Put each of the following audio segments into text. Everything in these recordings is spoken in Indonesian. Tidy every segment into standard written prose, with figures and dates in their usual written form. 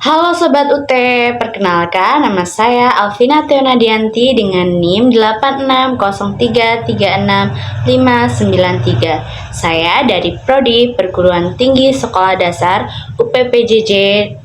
Halo Sobat UT, perkenalkan nama saya Alvina Theonadianti dengan NIM 8603365993. Saya dari Prodi Perguruan Tinggi Sekolah Dasar UPPJJ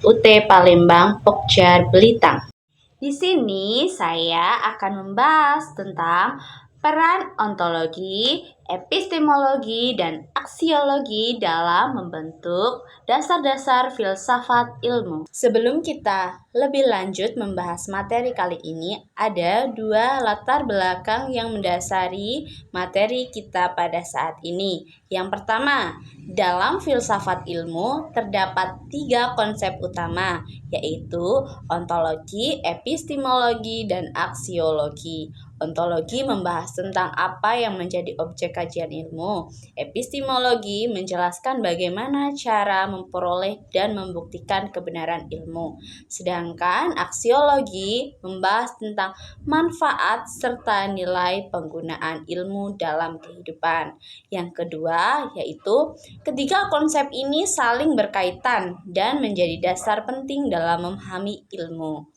UT Palembang, Pokjar, Belitang. Di sini saya akan membahas tentang peran ontologi, epistemologi, dan aksiologi dalam membentuk dasar-dasar filsafat ilmu. Sebelum kita lebih lanjut membahas materi kali ini, ada dua latar belakang yang mendasari materi kita pada saat ini. Yang pertama, dalam filsafat ilmu terdapat tiga konsep utama, yaitu ontologi, epistemologi, dan aksiologi. Ontologi membahas tentang apa yang menjadi objek kajian ilmu. Epistemologi menjelaskan bagaimana cara memperoleh dan membuktikan kebenaran ilmu. Sedangkan aksiologi membahas tentang manfaat serta nilai penggunaan ilmu dalam kehidupan. Yang kedua yaitu ketiga konsep ini saling berkaitan dan menjadi dasar penting dalam memahami ilmu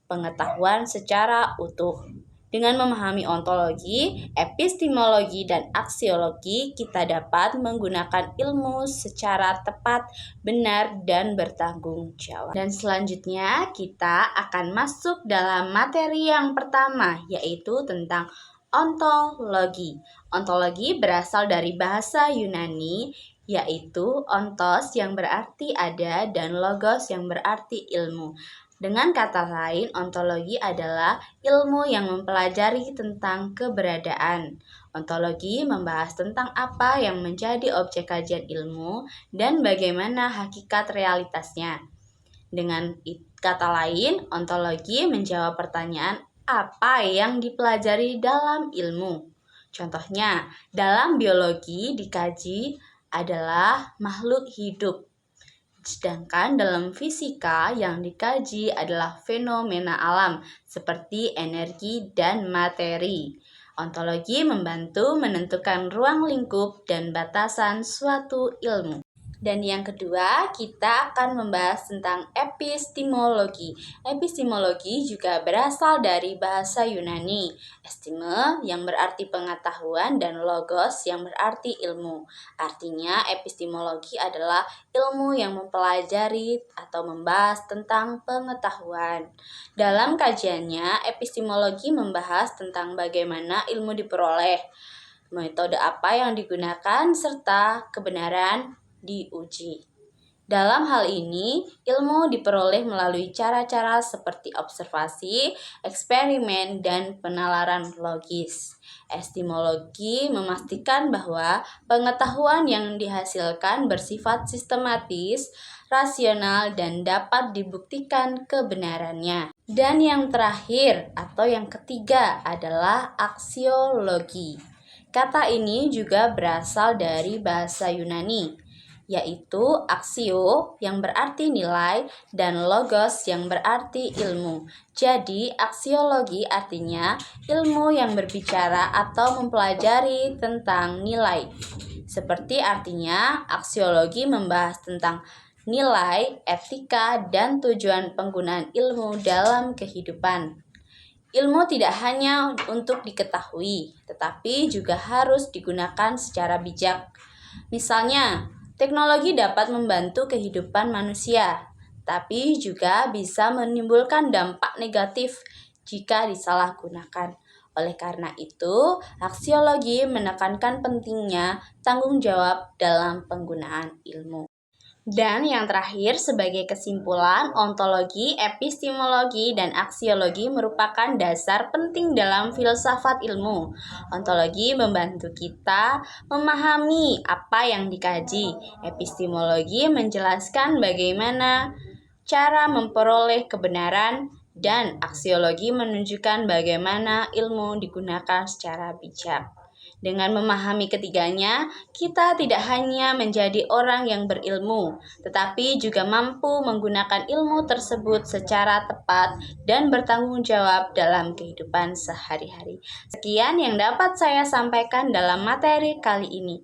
pengetahuan secara utuh. Dengan memahami ontologi, epistemologi, dan aksiologi, kita dapat menggunakan ilmu secara tepat, benar, dan bertanggung jawab. Dan selanjutnya, kita akan masuk dalam materi yang pertama, yaitu tentang ontologi. Ontologi berasal dari bahasa Yunani, yaitu ontos yang berarti ada dan logos yang berarti ilmu. Dengan kata lain, ontologi adalah ilmu yang mempelajari tentang keberadaan. Ontologi membahas tentang apa yang menjadi objek kajian ilmu dan bagaimana hakikat realitasnya. Dengan kata lain, ontologi menjawab pertanyaan apa yang dipelajari dalam ilmu. Contohnya, dalam biologi dikaji adalah makhluk hidup. Sedangkan dalam fisika yang dikaji adalah fenomena alam seperti energi dan materi. Ontologi membantu menentukan ruang lingkup dan batasan suatu ilmu. Dan yang kedua, kita akan membahas tentang epistemologi. Epistemologi juga berasal dari bahasa Yunani. Estime yang berarti pengetahuan dan logos yang berarti ilmu. Artinya, epistemologi adalah ilmu yang mempelajari atau membahas tentang pengetahuan. Dalam kajiannya, epistemologi membahas tentang bagaimana ilmu diperoleh, metode apa yang digunakan, serta kebenaran diuji. Dalam hal ini, ilmu diperoleh melalui cara-cara seperti observasi, eksperimen, dan penalaran logis. Epistemologi memastikan bahwa pengetahuan yang dihasilkan bersifat sistematis, rasional, dan dapat dibuktikan kebenarannya. Dan yang terakhir atau yang ketiga adalah aksiologi. Kata ini juga berasal dari bahasa Yunani, yaitu aksio yang berarti nilai dan logos yang berarti ilmu. Jadi, aksiologi artinya ilmu yang berbicara atau mempelajari tentang nilai. Seperti artinya, aksiologi membahas tentang nilai, etika, dan tujuan penggunaan ilmu dalam kehidupan. Ilmu tidak hanya untuk diketahui, tetapi juga harus digunakan secara bijak. Misalnya, teknologi dapat membantu kehidupan manusia, tapi juga bisa menimbulkan dampak negatif jika disalahgunakan. Oleh karena itu, aksiologi menekankan pentingnya tanggung jawab dalam penggunaan ilmu. Dan yang terakhir, sebagai kesimpulan, ontologi, epistemologi, dan aksiologi merupakan dasar penting dalam filsafat ilmu. Ontologi membantu kita memahami apa yang dikaji. Epistemologi menjelaskan bagaimana cara memperoleh kebenaran, dan aksiologi menunjukkan bagaimana ilmu digunakan secara bijak. Dengan memahami ketiganya, kita tidak hanya menjadi orang yang berilmu, tetapi juga mampu menggunakan ilmu tersebut secara tepat dan bertanggung jawab dalam kehidupan sehari-hari. Sekian yang dapat saya sampaikan dalam materi kali ini.